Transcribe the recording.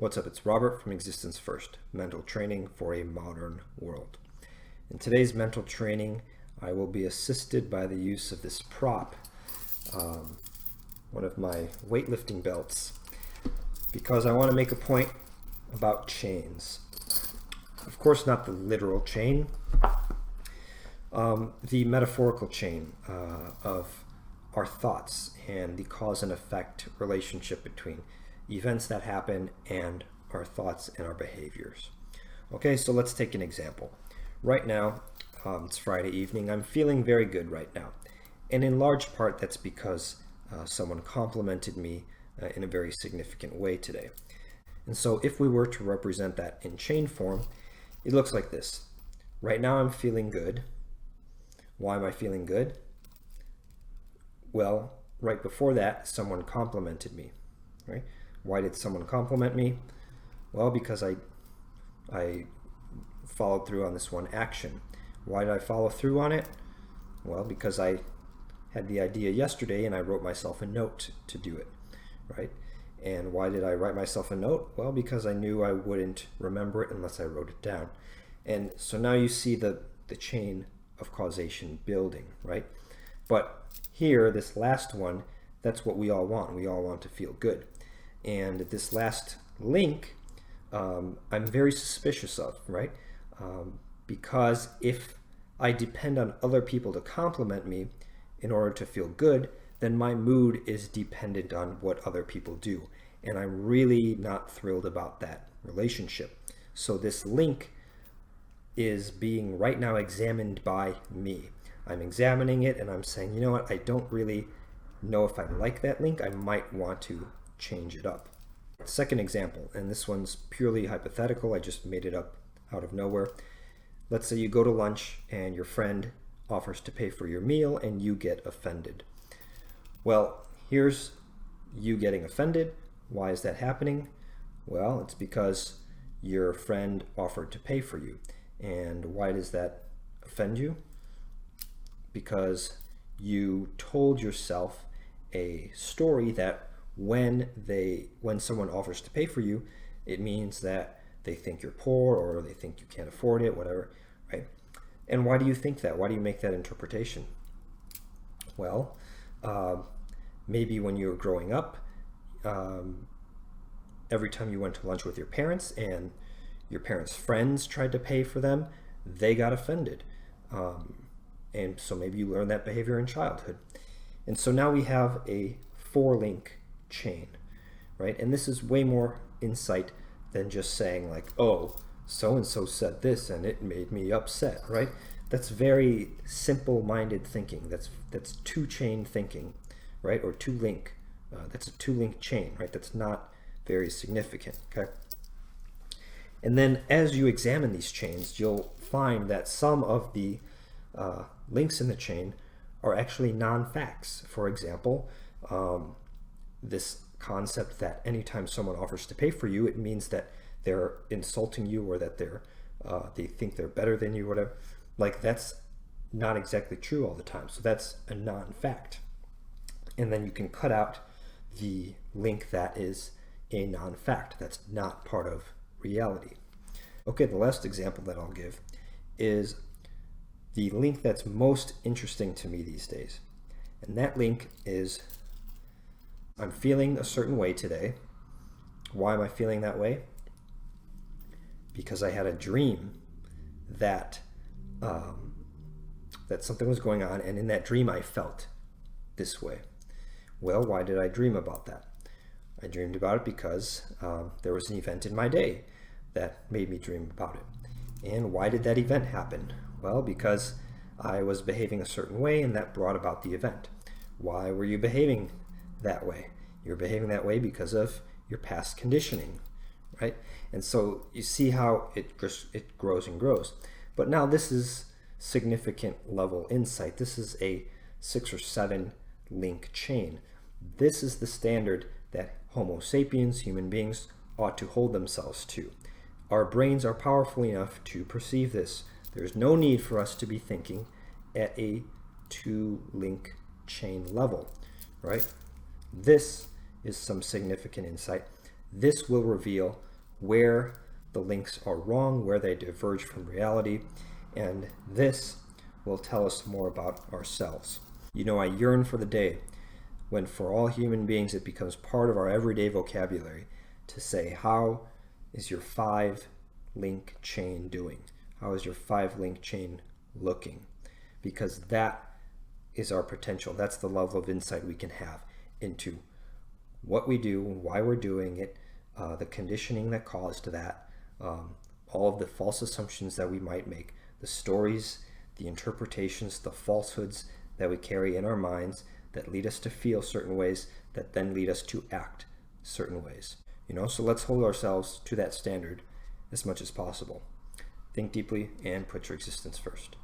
What's up? It's Robert from Existence First, mental training for a modern world. In today's mental training, I will be assisted by the use of this prop, one of my weightlifting belts, because I want to make a point about chains. Of course, not the literal chain, the metaphorical chain of our thoughts and the cause and effect relationship between events that happen and our thoughts and our behaviors. Okay, so let's take an example. Right now, it's Friday evening. I'm feeling very good right now. And in large part, that's because someone complimented me in a very significant way today. And so if we were to represent that in chain form, it looks like this. Right now, I'm feeling good. Why am I feeling good? Well, right before that, someone complimented me, right? Why did someone compliment me? Well, because I followed through on this one action. Why did I follow through on it? Well, because I had the idea yesterday and I wrote myself a note to do it, right? And why did I write myself a note? Well, because I knew I wouldn't remember it unless I wrote it down. And so now you see the chain of causation building, right? But here, this last one, that's what we all want. We all want to feel good. And this last link, I'm very suspicious of, right? Because if I depend on other people to compliment me in order to feel good, then my mood is dependent on what other people do. And I'm really not thrilled about that relationship. So this link is being right now examined by me. I'm examining it and I'm saying, you know what, I don't really know if I like that link. I might want to change it up. Second example, and this one's purely hypothetical. I just made it up out of nowhere. Let's say you go to lunch and your friend offers to pay for your meal and you get offended. Well, here's you getting offended. Why is that happening? Well, it's because your friend offered to pay for you. And why does that offend you? Because you told yourself a story that when someone offers to pay for you, it means that they think you're poor or they think you can't afford it, whatever, right? And why do you think that? Why do you make that interpretation? Well, maybe when you were growing up, every time you went to lunch with your parents and your parents' friends tried to pay for them, they got offended. And so maybe you learned that behavior in childhood. And so now we have a 4-link chain, right? And this is way more insight than just saying like, oh, so-and-so said this and it made me upset, right? That's very simple-minded thinking. That's 2-chain thinking, right? Or 2-link. That's a 2-link chain, right? That's not very significant, okay? And then as you examine these chains, you'll find that some of the links in the chain are actually non-facts. For example, this concept that anytime someone offers to pay for you, it means that they're insulting you or that they think they're better than you, whatever. Like, that's not exactly true all the time. So that's a non-fact. And then you can cut out the link that is a non-fact. That's not part of reality. Okay, the last example that I'll give is the link that's most interesting to me these days. And that link is, I'm feeling a certain way today. Why am I feeling that way? Because I had a dream that that something was going on, and in that dream I felt this way. Well, why did I dream about that? I dreamed about it because there was an event in my day that made me dream about it. And why did that event happen? Well, because I was behaving a certain way and that brought about the event. Why were you behaving that way? You're behaving that way because of your past conditioning, right? And so you see how it grows and grows. But now this is significant level insight. This is a 6 or 7 link chain. This is the standard that Homo sapiens, human beings, ought to hold themselves to. Our brains are powerful enough to perceive this. There's no need for us to be thinking at a 2-link chain level, right? This is some significant insight. This will reveal where the links are wrong, where they diverge from reality, and this will tell us more about ourselves. You know, I yearn for the day when for all human beings it becomes part of our everyday vocabulary to say, how is your 5-link chain doing? How is your 5-link chain looking? Because that is our potential. That's the level of insight we can have into what we do, why we're doing it, the conditioning that caused that, all of the false assumptions that we might make, the stories, the interpretations, the falsehoods that we carry in our minds that lead us to feel certain ways, that then lead us to act certain ways. You know, so let's hold ourselves to that standard as much as possible. Think deeply and put your existence first.